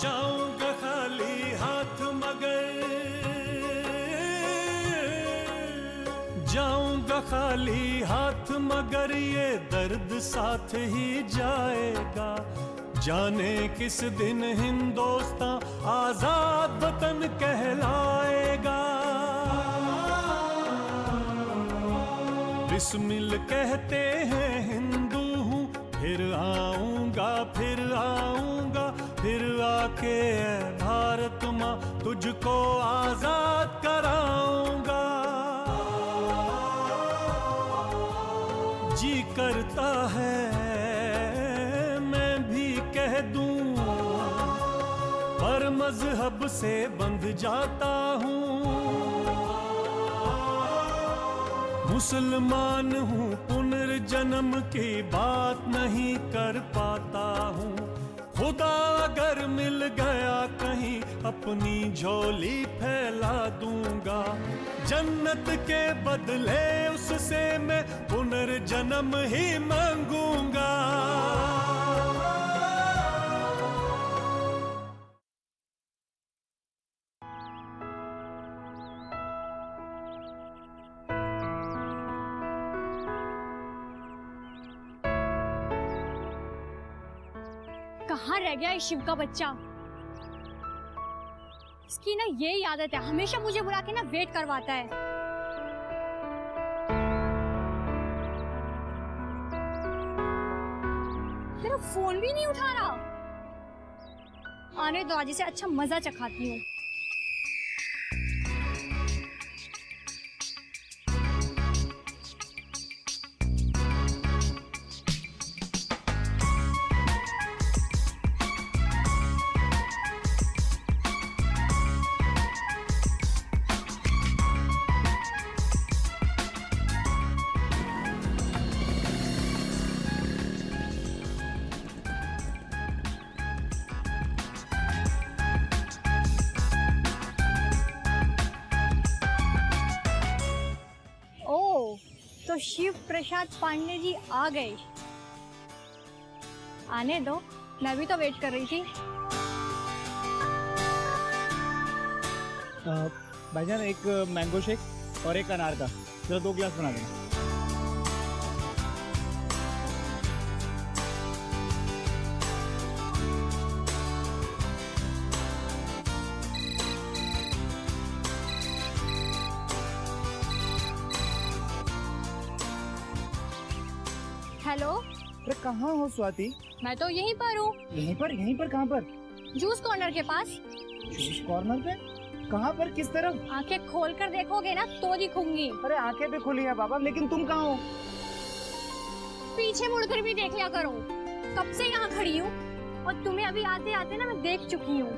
जाऊंगा खाली हाथ मगर, जाऊंगा खाली हाथ मगर ये दर्द साथ ही जाएगा। जाने किस दिन हिंदुस्तान आजाद वतन कहलाएगा। बिस्मिल कहते हैं हिंदू हूँ, फिर आऊंगा फिर आऊंगा, फिर आके ऐ भारत माँ तुझको आजाद कराऊंगा। जी करता है मैं भी कह दूं, पर मजहब से बंध जाता हूँ। मुसलमान हूँ, पुनर्जन्म की बात नहीं कर पाता हूँ। खुदा अगर मिल गया कहीं अपनी झोली फैला दूंगा। जन्नत के बदले उससे मैं पुनर्जन्म ही मांगूंगा। कहाँ रह गया ये शिव का बच्चा? इसकी ना यही आदत है, हमेशा मुझे बुला के ना वेट करवाता है। मेरा फोन भी नहीं उठा रहा। आने दो, आज से अच्छा मजा चखाती हूँ। तो शिव प्रसाद पांडे जी आ गए। आने दो, मैं भी तो वेट कर रही थी। भाईजान एक मैंगो शेक और एक अनार का, चलो 2 गिलास बना देना। हेलो, अरे कहाँ हो स्वाति? मैं तो यहीं पर हूँ। यहीं पर कहाँ पर? जूस कॉर्नर के पास। जूस कॉर्नर पे? कहाँ पर, किस तरफ? आंखें खोल कर देखोगे ना तो दिखूंगी। अरे आंखें भी खुली है बाबा, लेकिन तुम कहाँ हो? पीछे मुड़कर भी देख लिया करो, कब से यहाँ खड़ी हूँ और तुम्हें अभी आते आते ना मैं देख चुकी हूँ।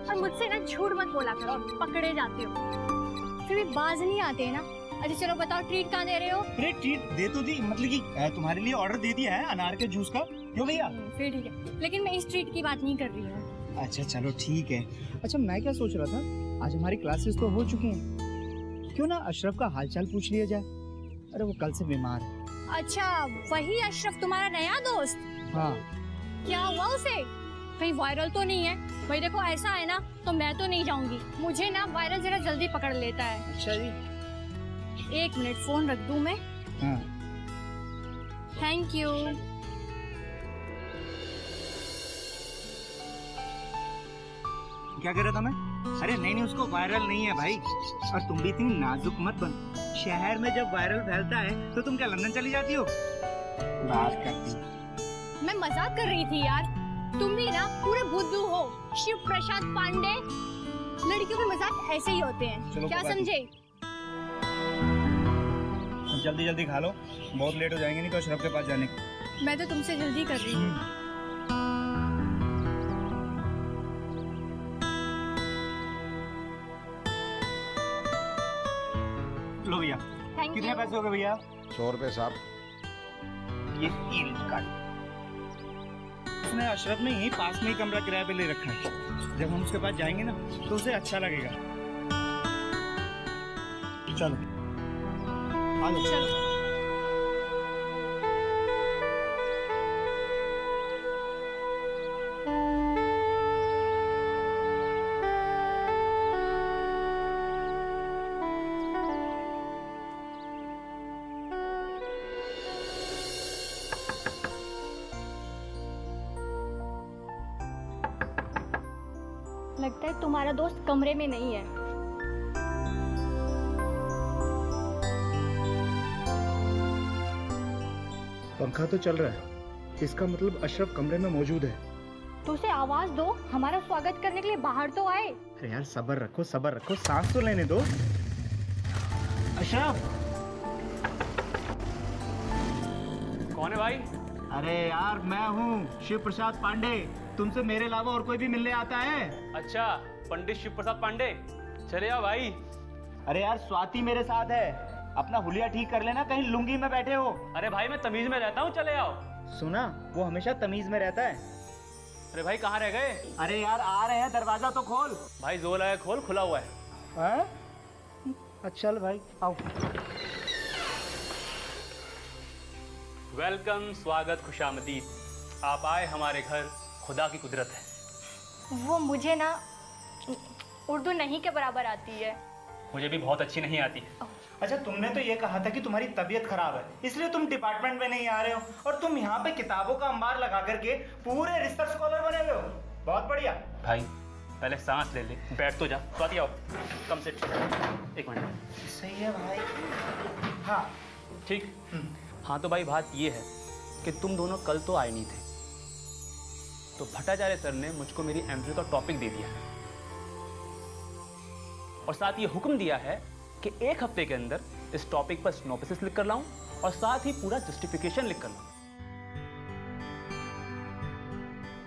और मुझसे ना झूठ मत बोला करो, पकड़े जाते हो। फिर भी बाज नहीं आते ना। अच्छा चलो बताओ, ट्रीट कहाँ दे रहे हो? अरे ट्रीट दे तो दी, मतलब कि तुम्हारे लिए ऑर्डर दे दिया है अनार के जूस का। क्यों भैया? फिर ठीक है, लेकिन मैं इस ट्रीट की बात नहीं कर रही हूँ। अच्छा चलो ठीक है। अच्छा मैं क्या सोच रहा था, आज हमारी क्लासेस तो हो चुकी हैं, क्यों ना अशरफ का हालचाल पूछ लिया जाए। अरे वो कल से बीमार है। अच्छा वही अशरफ तुम्हारा नया दोस्त? हाँ। क्या हुआ उसे? कहीं वायरल तो नहीं है? भाई देखो ऐसा है ना तो मैं तो नहीं जाऊंगी, मुझे ना वायरल जरा जल्दी पकड़ लेता है। अच्छा जी। 1 मिनट, फोन रख दूं मैं? हाँ। Thank you. क्या कह रहा था मैं? अरे नहीं उसको वायरल नहीं है भाई। और तुम भी इतनी नाजुक मत बन। शहर में जब वायरल फैलता है तो तुम क्या लंदन चली जाती हो? बात करती हो। मैं मजाक कर रही थी यार। तुम भी ना पूरे बुद्धू हो। शिव प्रसाद पांडे, लड़कियों के मजाक ऐसे ही होते हैं, क्या समझे? जल्दी जल्दी खा लो, बहुत लेट हो जाएंगे नहीं तो अशरफ के पास जाने को। मैं तो तुमसे जल्दी कर रही हूँ। लो भैया। कितने पैसे हो गए भैया? 100 रुपए साहब। ये कार्ड। उसने अशरफ ने यही पास में ही कमरा किराए पे ले रखा है। जब हम उसके पास जाएंगे ना तो उसे अच्छा लगेगा। चलो आ जाओ। लगता है तुम्हारा दोस्त कमरे में नहीं है। पंखा तो चल रहा है, इसका मतलब अशरफ कमरे में मौजूद है। तो उसे आवाज दो, हमारा स्वागत करने के लिए बाहर तो आए। अरे यार सब्र रखो, सांस तो लेने दो। अशरफ! कौन है भाई? अरे यार मैं हूँ शिव प्रसाद पांडे। तुमसे मेरे अलावा और कोई भी मिलने आता है? अच्छा, पंडित शिव प्रसाद पांडे, चले आओ भाई। अरे यार स्वाति मेरे साथ है, अपना हुलिया ठीक कर लेना, कहीं लुंगी में बैठे हो। अरे भाई मैं तमीज में रहता हूँ, चले आओ। सुना, वो हमेशा तमीज में रहता है। अरे भाई कहाँ रह गए? अरे यार आ रहे हैं, दरवाजा तो खोल। भाई जोर लगा खोल, खुला हुआ है। हाँ? अच्छा भाई आओ। वेलकम, स्वागत, खुशामदीद। आप आए हमारे घर, खुदा की कुदरत है। वो मुझे ना उर्दू नहीं के बराबर आती है। मुझे भी बहुत अच्छी नहीं आती है। अच्छा तुमने तो ये कहा था कि तुम्हारी तबीयत खराब है, इसलिए तुम डिपार्टमेंट में नहीं आ रहे हो, और तुम यहाँ पे किताबों का अंबार लगा करके पूरे रिसर्च स्कॉलर बने हुए हो। बहुत बढ़िया। भाई पहले सांस ले ले, बैठ तो जा। स्वाति आओ, कम से एक मिनट। सही है भाई। हाँ ठीक। हाँ तो भाई बात ये है कि तुम दोनों कल तो आए नहीं थे, तो भट्टाचार्य सर ने मुझको मेरी एमफिल का टॉपिक दे दिया है, और साथ ये हुक्म दिया है कि एक हफ्ते के अंदर इस टॉपिक पर सिनॉप्सिस लिख कर लाऊं और साथ ही पूरा जस्टिफिकेशन लिख कर लाऊं।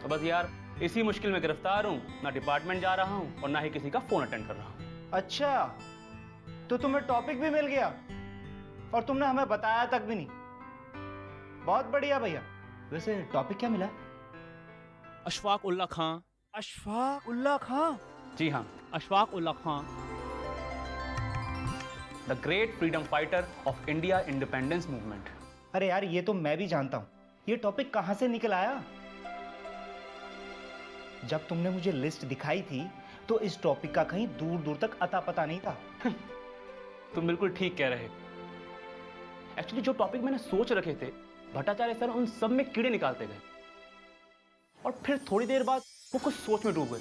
तो बस यार इसी मुश्किल में गिरफ्तार हूं, ना डिपार्टमेंट जा रहा हूं और ना ही किसी का फोन अटेंड कर रहा हूं। अच्छा, तो तुम्हें टॉपिक भी मिल गया और तुमने हमें बताया तक भी नहीं। बहुत बढ़िया भैया। वैसे टॉपिक क्या मिला? अशफाक उल्ला खां। अशफाक उल्ला खां? जी हाँ, Ashfaq Ullah Khan, the great freedom fighter of India independence movement. अरे यार ये तो मैं भी जानता हूं, ये टॉपिक कहां से निकल आया? जब तुमने मुझे लिस्ट दिखाई थी तो इस टॉपिक का कहीं दूर दूर तक अता पता नहीं था। तुम बिल्कुल ठीक कह रहे। एक्चुअली जो टॉपिक मैंने सोच रखे थे, भट्टाचार्य सर उन सब में कीड़े निकालते गए, और फिर थोड़ी देर बाद वो कुछ सोच में डूब गए,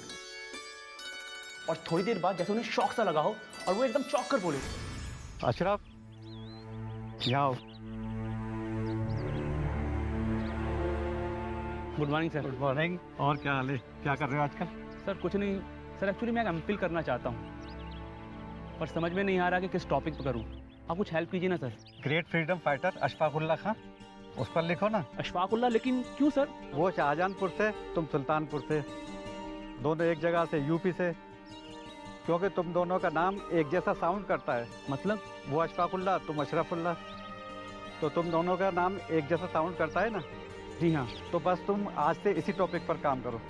और थोड़ी देर बाद जैसे उन्हें शौक सा लगा हो और वो एकदम चौंक कर बोले, अशरफ यहाँ आओ। Good morning sir. Good morning. और क्या हाल है, क्या कर रहे हो आजकल? सर कुछ नहीं सर, एक्चुअली मैं एमफिल करना चाहता हूँ, पर समझ में नहीं आ रहा कि किस टॉपिक पर करूँ। आप कुछ हेल्प कीजिए ना sir. Great freedom fighter Ashfaq Ullah Khan, उस पर लिखो ना। अशफाक उल्ला, लेकिन क्यों सर? वो शाहजहानपुर से, तुम सुल्तानपुर से, दोनों एक जगह से, यूपी से, क्योंकि तुम दोनों का नाम एक जैसा साउंड करता है। मतलब? वो अशफाक उल्ला, तुम अशरफुल्ला, तो तुम दोनों का नाम एक जैसा साउंड करता है ना। जी हाँ। तो बस तुम आज से इसी टॉपिक पर काम करो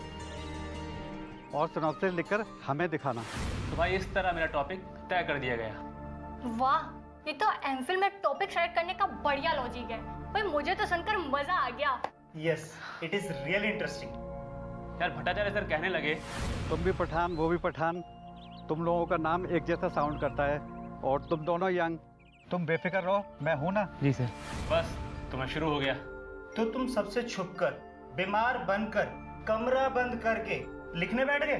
और सिनॉप्सिस लिखकर हमें दिखाना। तो भाई इस तरह मेरा टॉपिक तय कर दिया गया। वाह, ये तो एमफिल में टॉपिक सेलेक्ट करने का बढ़िया लॉजिक है। भाई मुझे तो सुनकर मजा आ गया। Yes, it is really interesting. यार भट्टाचार्य सर कहने लगे, तुम भी पठान, वो भी पठान, तुम लोगों का नाम एक जैसा साउंड करता है, और तुम दोनों यंग। तुम बेफिक्र रहो, मैं हूं ना। जी सर। बस तो मैं शुरू हो गया। तो तुम सबसे छुपकर, बीमार बनकर, कमरा बंद करके लिखने बैठ गए?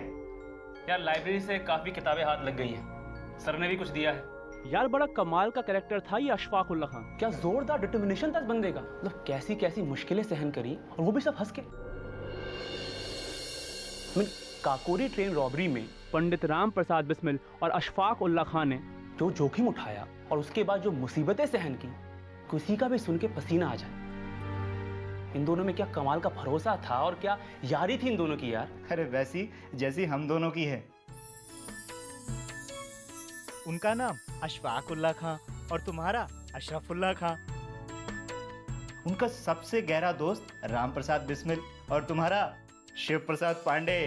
यार लाइब्रेरी से काफी किताबें हाथ लग गई हैं, सर ने भी कुछ दिया है। यार बड़ा कमाल का कैरेक्टर था ये अशफाक उल्ला खां। क्या जोरदार डिटर्मिनेशन था इस बंदे का, मतलब कैसी कैसी मुश्किलें सहन करी, और वो भी सब हंस के। काकोरी ट्रेन रॉबरी में पंडित राम प्रसाद बिस्मिल और अशफाक उल्ला खां ने जो जोखिम उठाया और उसके बाद जो मुसीबतें सहन की, किसी का भी सुन के पसीना आ जाए। इन दोनों में क्या कमाल का भरोसा था और क्या यारी थी इन दोनों की यार। अरे वैसी जैसी हम दोनों की है। उनका नाम अशफाक उल्ला खां और तुम्हारा अशरफुल्ला खां। उनका सबसे गहरा दोस्त राम प्रसाद बिस्मिल और तुम्हारा शिव प्रसाद पांडे।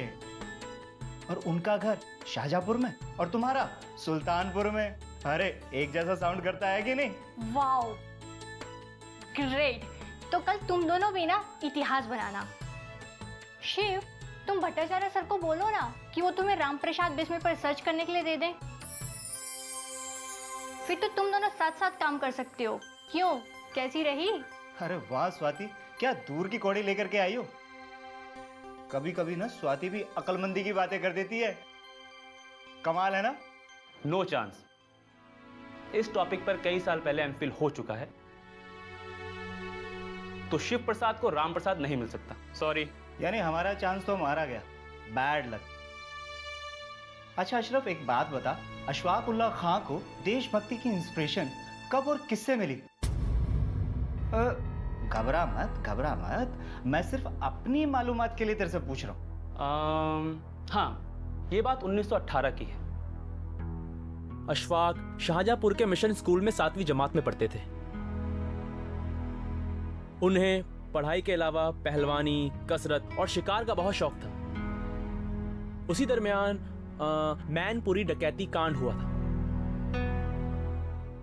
और उनका घर शाहजहांपुर में और तुम्हारा सुल्तानपुर में। अरे एक जैसा साउंड करता है कि नहीं? Wow, great. तो कल तुम दोनों भी ना इतिहास बनाना। शिव, तुम भट्टाचार्य सर को बोलो ना कि वो तुम्हें राम प्रसाद बिस्मिल पर रिसर्च करने के लिए दे दें। फिर तो तुम दोनों साथ साथ काम कर सकते हो। क्यों, कैसी रही? अरे वाह स्वाति, क्या दूर की कौड़ी लेकर के आई हो। कभी कभी ना स्वाति भी अक्लमंदी की बातें कर देती है। कमाल है ना। No chance. इस टॉपिक पर कई साल पहले एमफिल हो चुका है, तो शिव प्रसाद को राम प्रसाद नहीं मिल सकता। सॉरी। यानी हमारा चांस तो मारा गया, बैड लक। अच्छा अशरफ, एक बात बता, अशफाक उल्लाह खां को देशभक्ति की इंस्पिरेशन कब और किससे मिली? घबरा मत, मैं सिर्फ अपनी मालूमात के लिए तेरे से पूछ रहा हूँ। हाँ, ये बात 1918 की है। अशफाक शाहजहांपुर के मिशन स्कूल में 7वीं जमात में पढ़ते थे। उन्हें पढ़ाई के अलावा पहलवानी, कसरत और शिकार का बहुत शौक था। उसी दरमियान मैनपुरी डकैती कांड हुआ था।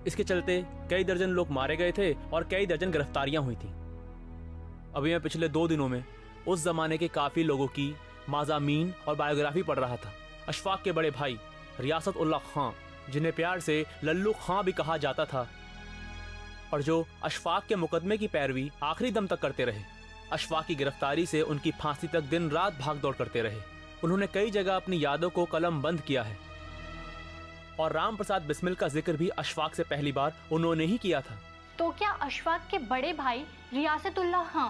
इसके चलते कई दर्जन लोग मारे गए थे और कई दर्जन गिरफ्तारियां हुई थीं। अभी मैं पिछले 2 दिनों में उस जमाने के काफी लोगों की माज़ामीन और बायोग्राफी पढ़ रहा था। अशफाक के बड़े भाई रियासत उल्लाह खां, जिन्हें प्यार से लल्लू खां भी कहा जाता था, और जो अशफाक के मुकदमे की पैरवी आखिरी दम तक करते रहे। अशफाक की गिरफ्तारी से उनकी फांसी तक दिन रात भाग दौड़ करते रहे। उन्होंने कई जगह अपनी यादों को कलम बंद किया है, और राम प्रसाद बिस्मिल का जिक्र भी अशफाक से पहली बार उन्होंने ही किया था। तो क्या अशफाक के बड़े भाई रियासतुल्लाह खां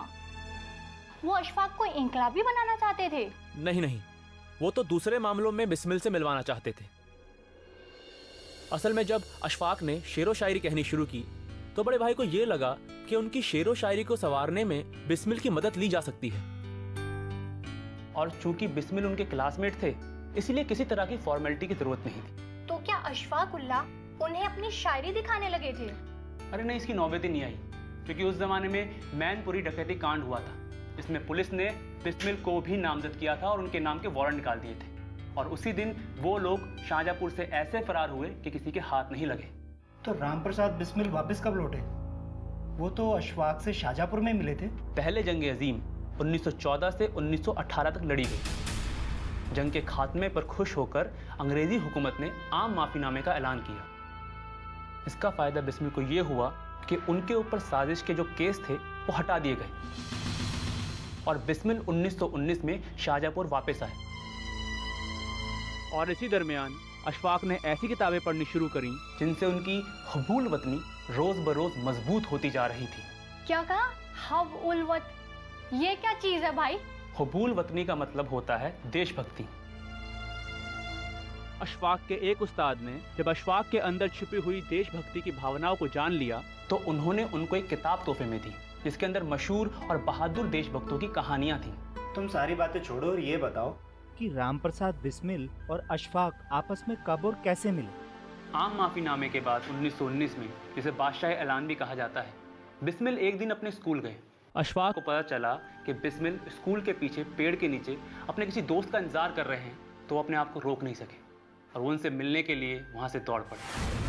वो अशफाक को इनकलाबी बनाना चाहते थे? नहीं, वो तो दूसरे मामलों में बिस्मिल से मिलवाना चाहते थे। असल में जब अशफाक ने शेरो शायरी कहनी शुरू की तो बड़े भाई को यह लगा कि उनकी शेरो शायरी को संवारने में बिस्मिल की मदद ली जा सकती है, और चूंकि बिस्मिल उनके क्लासमेट थे, इसीलिए किसी तरह की फॉर्मेलिटी की जरूरत नहीं थी। तो क्या अशफाक उल्लाह उन्हें अपनी शायरी दिखाने लगे थे? अरे नहीं, इसकी नौबत ही नहीं आई, क्योंकि उस जमाने में मैनपुरी डकैती कांड हुआ था। इसमें पुलिस ने बिस्मिल को भी नामजद किया था और उनके नाम के वारंट निकाल दिए थे, और उसी दिन वो लोग शाहजहांपुर से ऐसे फरार हुए कि किसी के हाथ नहीं लगे। तो राम प्रसाद बिस्मिल वापस कब लौटे? वो तो अशफाक से शाहजहांपुर में मिले थे। पहले जंग अजीम 1914 से 1918 तक लड़ी गई। जंग के खात्मे पर खुश होकर अंग्रेजी हुकूमत ने आम माफीनामे का ऐलान किया। इसका फायदा बिस्मिल को यह हुआ कि उनके ऊपर साजिश के जो केस थे वो हटा दिए गए, और बिस्मिल 1919 में शाहजहांपुर वापस आए। और इसी दरमियान अशफाक ने ऐसी किताबें पढ़नी शुरू करी जिनसे उनकी हुबूल वतनी रोज बरोज मजबूत होती जा रही थी। क्या कहा? हब उल वत, ये क्या चीज है भाई? हुबूल वतनी का मतलब होता है देशभक्ति। अशफाक के एक उस्ताद ने जब अशफाक के अंदर छिपी हुई देशभक्ति की भावनाओं को जान लिया तो उन्होंने उनको एक किताब तोहफे में दी, जिसके अंदर मशहूर और बहादुर देशभक्तों की कहानियां थीं। तुम सारी बातें छोड़ो और ये बताओ कि राम प्रसाद बिस्मिल और अशफाक आपस में कब और कैसे मिले? आम माफीनामे के बाद 1919 में, जिसे बादशाह ऐलान भी कहा जाता है, बिस्मिल एक दिन अपने स्कूल गए। अशफाक को पता चला कि बिस्मिल स्कूल के पीछे पेड़ के नीचे अपने किसी दोस्त का इंतजार कर रहे हैं, तो वो अपने आप को रोक नहीं सके और वो उनसे मिलने के लिए वहां से दौड़ पड़े।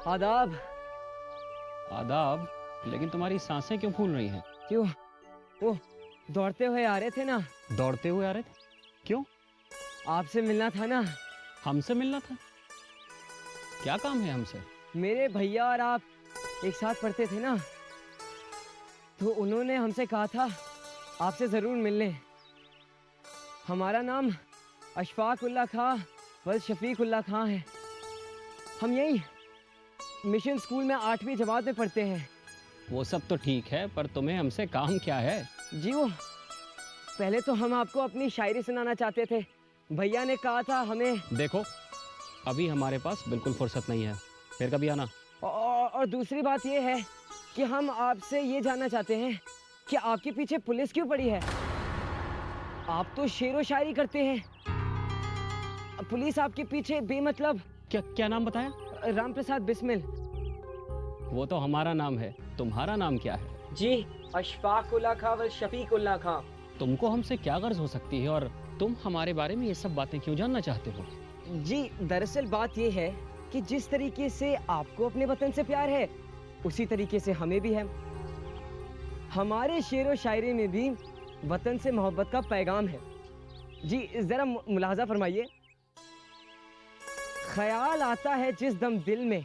आदाब। आदाब, लेकिन तुम्हारी सांसें क्यों फूल रही हैं? क्यों? वो दौड़ते हुए आ रहे थे ना। दौड़ते हुए आ रहे थे? क्यों? आपसे मिलना था ना। हमसे मिलना था? क्या काम है हमसे? मेरे भैया और आप एक साथ पढ़ते थे ना, तो उन्होंने हमसे कहा था आपसे ज़रूर मिलने। हमारा नाम अशफाक उल्लाह खां व शफीक उल्लाह खां है। हम यही मिशन स्कूल में 8वीं जमात में पढ़ते हैं। वो सब तो ठीक है, पर तुम्हें हमसे काम क्या है? जी वो पहले तो हम आपको अपनी शायरी सुनाना चाहते थे। भैया ने कहा था हमें। देखो, अभी हमारे पास बिल्कुल फुर्सत नहीं है, फिर कभी आना। और दूसरी बात ये है कि हम आपसे ये जानना चाहते हैं कि आपके पीछे पुलिस क्यों पड़ी है? आप तो शेरो शायरी करते हैं, पुलिस आपके पीछे बेमतलब। क्या नाम बताया? राम प्रसाद बिस्मिल। वो तो हमारा नाम है, तुम्हारा नाम क्या है? जी अशफाक उल्लाह खां व शफीक उल्लाह खां। तुमको हमसे क्या गर्ज हो सकती है और तुम हमारे बारे में ये सब बातें क्यों जानना चाहते हो? जी दरअसल बात ये है कि जिस तरीके से आपको अपने वतन से प्यार है उसी तरीके से हमें भी है। हमारे शेर व शायरी में भी वतन से मोहब्बत का पैगाम है। जी जरा मुलाहाजा फरमाइए। ख्याल आता है जिस दम दिल में,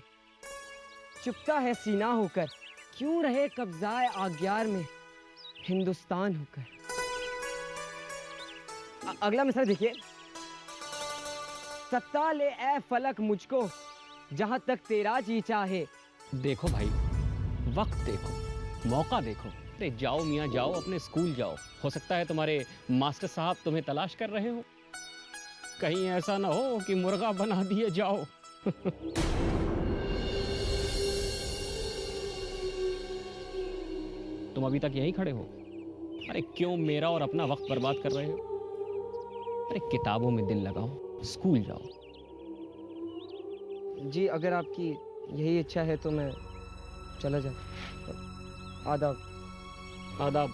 चुपता है सीना होकर, क्यों रहे कब्जाए आग्यार में हिंदुस्तान होकर। अगला मिसरा देखिए। सत्ता ले ए फलक मुझको, जहां तक तेरा जी चाहे। देखो भाई, वक्त देखो, मौका देखो। अरे जाओ मियाँ जाओ, अपने स्कूल जाओ। हो सकता है तुम्हारे मास्टर साहब तुम्हें तलाश कर रहे हो। कहीं ऐसा ना हो कि मुर्गा बना दिए जाओ। तुम अभी तक यहीं खड़े हो? अरे क्यों मेरा और अपना वक्त बर्बाद कर रहे हो? अरे किताबों में दिल लगाओ, स्कूल जाओ। जी अगर आपकी यही इच्छा है तो मैं चला जाऊँ। आदाब। आदाब।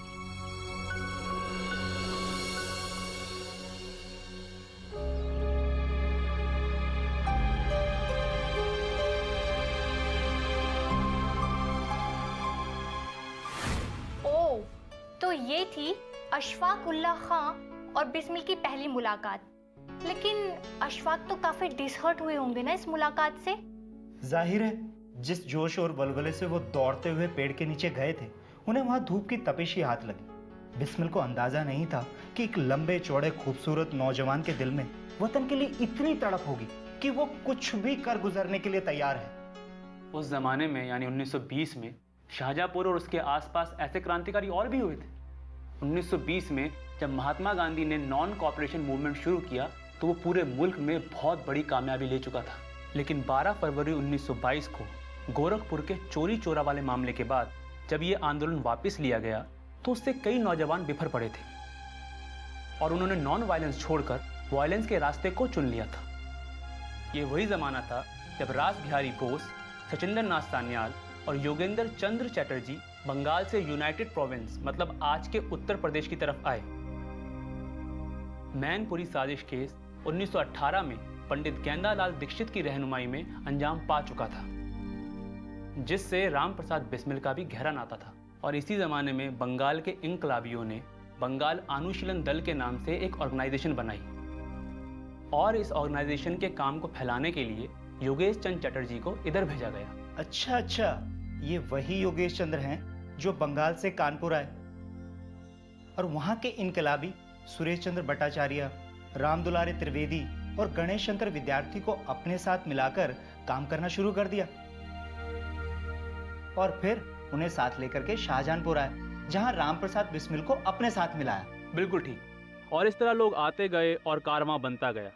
ओह, तो ये थी अशफाक उल्लाह खां और बिस्मिल की पहली मुलाकात। लेकिन अशफाक तो काफी डिसहर्ट हुए होंगे ना इस मुलाकात से। जाहिर है, जिस जोश और बलबले से वो दौड़ते हुए पेड़ के नीचे गए थे, उन्हें वहां धूप की तपिश ही हाथ लगी। बिस्मिल को अंदाजा नहीं था कि एक लंबे चौड़े खूबसूरत नौजवान के दिल में वतन के लिए इतनी तड़प होगी कि वो कुछ भी कर गुजरने के लिए तैयार है। उस जमाने में यानी 1920 में शाहजहांपुर और उसके आसपास ऐसे क्रांतिकारी और भी हुए थे। 1920 में जब महात्मा गांधी ने नॉन कॉपरेशन मूवमेंट शुरू किया तो वो पूरे मुल्क में बहुत बड़ी कामयाबी ले चुका था। लेकिन 12 फरवरी 1922 को गोरखपुर के चोरी चोरा वाले मामले के बाद जब ये आंदोलन वापस लिया गया तो उससे कई नौजवान बिफर पड़े थे और उन्होंने नॉन वायलेंस छोड़कर वायलेंस के रास्ते को चुन लिया था। ये वही जमाना था जब रास बिहारी बोस, सचिंद्र नाथ सान्याल और योगेंद्र चंद्र चटर्जी बंगाल से यूनाइटेड प्रोविंस मतलब आज के उत्तर प्रदेश की तरफ आए। मैनपुरी साजिश केस 1918 में पंडित गेंदालाल दीक्षित की रहनुमाई में अंजाम पा चुका था, जिससे राम प्रसाद बिस्मिल का भी गहरा नाता था। और इसी जमाने में बंगाल के इंकलाबियों ने बंगाल अनुशीलन दल के नाम से एक ऑर्गेनाइजेशन बनाई और इस ऑर्गेनाइजेशन के काम को फैलाने के लिए योगेश चंद्र चटर्जी को इधर भेजा गया। अच्छा, ये वही योगेश चंद्र हैं जो बंगाल से कानपुर आए और वहां के इनकलाबी सुरेश चंद्र भट्टाचार्य, राम दुलारे त्रिवेदी और गणेश शंकर विद्यार्थी को अपने साथ मिलाकर काम करना शुरू कर दिया और फिर उन्हें साथ लेकर के शाहजहांपुर आए, जहां राम प्रसाद बिस्मिल को अपने साथ मिलाया। बिल्कुल ठीक। और इस तरह लोग आते गए और कारवां बनता गया।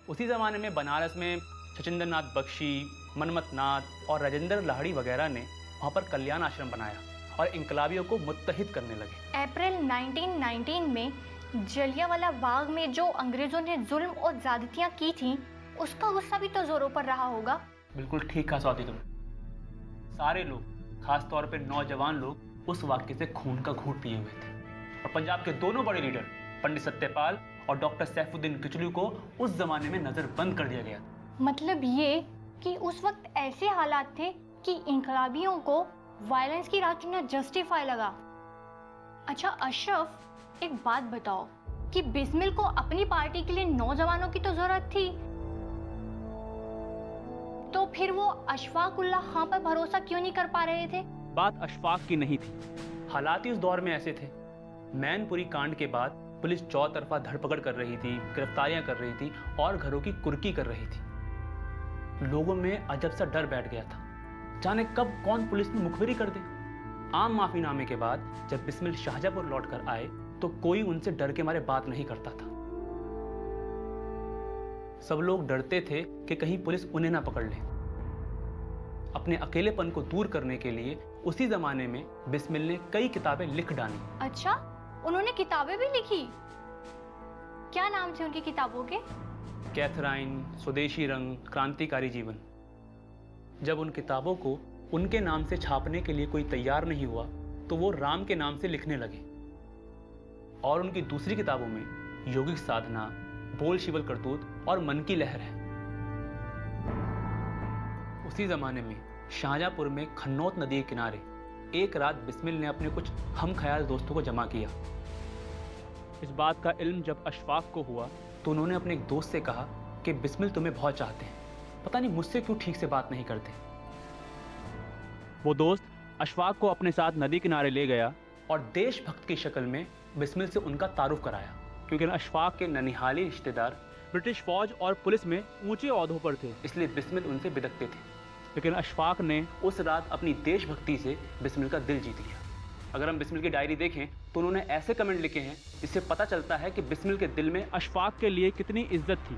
उसी जमाने में बनारस में सचिंद्र नाथ बख्शी, मनमत नाथ और राजेंद्र लाहड़ी वगैरह ने वहां पर कल्याण आश्रम बनाया और इंकलाबियों को मुत्तहिद करने लगे। अप्रैल 1919 में जलियांवाला बाग में जो अंग्रेजों ने जुल्म और ज्यादतियां की थी, उसका गुस्सा भी तो जोरों पर रहा होगा। बिल्कुल ठीक कहा स्वाति तुमने। सारे लोग, खास तौर पे नौजवान लोग, उस वाक्य से खून का घूंट पिए हुए थे और पंजाब के दोनों बड़े लीडर पंडित सत्यपाल और डॉक्टर सैफुद्दीन किचलू को उस जमाने में नजरबंद कर दिया गया। मतलब ये कि उस वक्त ऐसे हालात थे कि इंकलाबियों को वायलेंस की राह चुनना जस्टिफाई लगा। अच्छा अशरफ, एक बात बताओ कि बिस्मिल को अपनी पार्टी के लिए नौजवानों की तो जरूरत थी, तो फिर वो अशफाक उल्लाह खां पर भरोसा क्यों नहीं कर पा रहे थे? बात अशफाक की नहीं थी, हालात ही उस दौर में ऐसे थे। मैनपुरी कांड के बाद पुलिस चौतरफा धरपकड़ कर रही थी, गिरफ्तारियां कर रही थी और घरों की कुर्की कर रही थी। लोगों में अजब सा डर बैठ गया था, जाने कब कौन पुलिस में मुखबिरी कर दे। आम माफीनामे के बाद जब बिस्मिल शाहजहांपुर लौट कर आए तो कोई उनसे डर के मारे बात नहीं करता था। सब लोग डरते थे कि कहीं पुलिस उन्हें ना पकड़ ले। अपने अकेलेपन को दूर करने के लिए उसी जमाने में बिस्मिल ने कई किताबें लिख डाली। अच्छा, उन्होंने किताबें भी लिखी? क्या नाम थे उनकी किताबों के? कैथराइन, स्वदेशी रंग, क्रांतिकारी जीवन। जब उन किताबों को उनके नाम से छापने के लिए कोई तैयार नहीं हुआ तो वो राम के नाम से लिखने लगे और उनकी दूसरी किताबों में योगिक साधना, बोल शिवल करतूत और मन की लहर है। उसी जमाने में शाहजहांपुर में खन्नौत नदी के किनारे एक रात बिस्मिल ने अपने कुछ हम ख्याल दोस्तों को जमा किया। इस बात का इल्म जब अशफाक को हुआ तो उन्होंने अपने एक दोस्त से कहा कि बिस्मिल तुम्हें बहुत चाहते हैं, पता नहीं मुझसे क्यों ठीक से बात नहीं करते। वो दोस्त अशफाक को अपने साथ नदी किनारे ले गया और देशभक्त की शक्ल में बिस्मिल से उनका तारुफ कराया, क्योंकि अशफाक के ननिहाली रिश्तेदार ब्रिटिश फौज और पुलिस में ऊंचे ओहदों पर थे, इसलिए बिस्मिल उनसे बिदकते थे। लेकिन अशफाक ने उस रात अपनी देशभक्ति से बिस्मिल का दिल जीत लिया। अगर हम बिस्मिल की डायरी देखें तो उन्होंने ऐसे कमेंट लिखे हैं जिससे पता चलता है कि बिस्मिल के दिल में अशफाक के लिए कितनी इज्जत थी।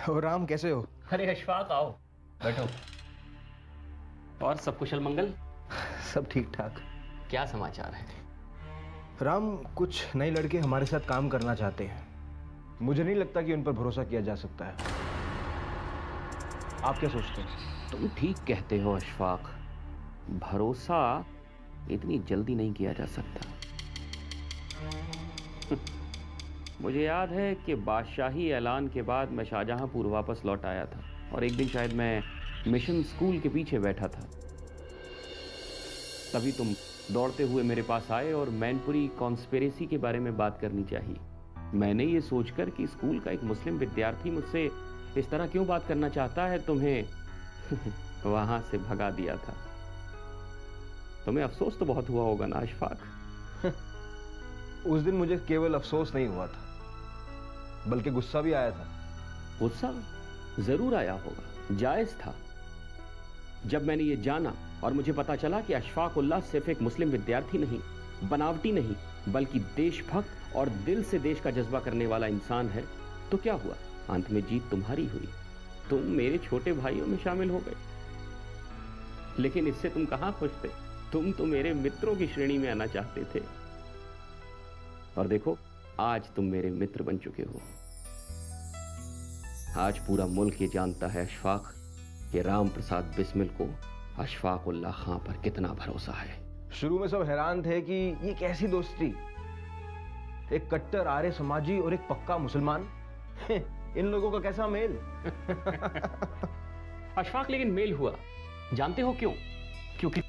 और राम कैसे हो? अरे अशफाक आओ, बैठो। और सब कुशल मंगल? सब ठीक ठाक। क्या समाचार है? राम, कुछ नए लड़के हमारे साथ काम करना चाहते हैं। मुझे नहीं लगता कि उन पर भरोसा किया जा सकता है। आप क्या सोचते हैं? तुम ठीक कहते हो अशफाक, भरोसा इतनी जल्दी नहीं किया जा सकता। मुझे याद है कि बादशाही ऐलान के बाद मैं शाहजहांपुर वापस लौट आया था और एक दिन शायद मैं मिशन स्कूल के पीछे बैठा था, तभी तुम दौड़ते हुए मेरे पास आए और मैनपुरी कॉन्स्पिरेसी के बारे में बात करनी चाहिए। मैंने ये सोचकर कि स्कूल का एक मुस्लिम विद्यार्थी मुझसे इस तरह क्यों बात करना चाहता है, तुम्हें वहां से भगा दिया था। तुम्हें अफसोस तो बहुत हुआ होगा ना अशफाक? उस दिन मुझे केवल अफसोस नहीं हुआ था, बल्कि गुस्सा भी आया था। गुस्सा जरूर आया होगा, जायज था। जब मैंने ये जाना और मुझे पता चला कि अशफाक उल्लाह सिर्फ एक मुस्लिम विद्यार्थी नहीं, बनावटी नहीं, बल्कि देशभक्त और दिल से देश का जज्बा करने वाला इंसान है, तो क्या हुआ? अंत में जीत तुम्हारी हुई। तुम मेरे छोटे भाइयों में शामिल हो गए। लेकिन इससे तुम कहां खुश थे? तुम तो मेरे मित्रों की श्रेणी में आना चाहते थे। और देखो, आज तुम मेरे मित्र बन चुके हो। आज पूरा मुल्क ये जानता है अशफाक कि राम प्रसाद बिस्मिल को अशफाक उल्लाह खां पर कितना भरोसा है। शुरू में सब हैरान थे कि ये कैसी दोस्ती, एक कट्टर आर्य समाजी और एक पक्का मुसलमान, इन लोगों का कैसा मेल। अशफाक, लेकिन मेल हुआ। जानते हो क्यों? क्योंकि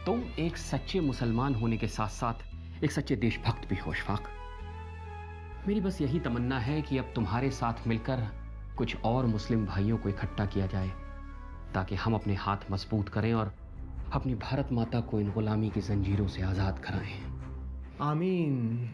तुम एक सच्चे मुसलमान होने के साथ साथ एक सच्चे देशभक्त भी हो अशफाक। मेरी बस यही तमन्ना है कि अब तुम्हारे साथ मिलकर कुछ और मुस्लिम भाइयों को इकट्ठा किया जाए, ताकि हम अपने हाथ मजबूत करें और अपनी भारत माता को इन गुलामी की जंजीरों से आजाद कराएं। आमीन।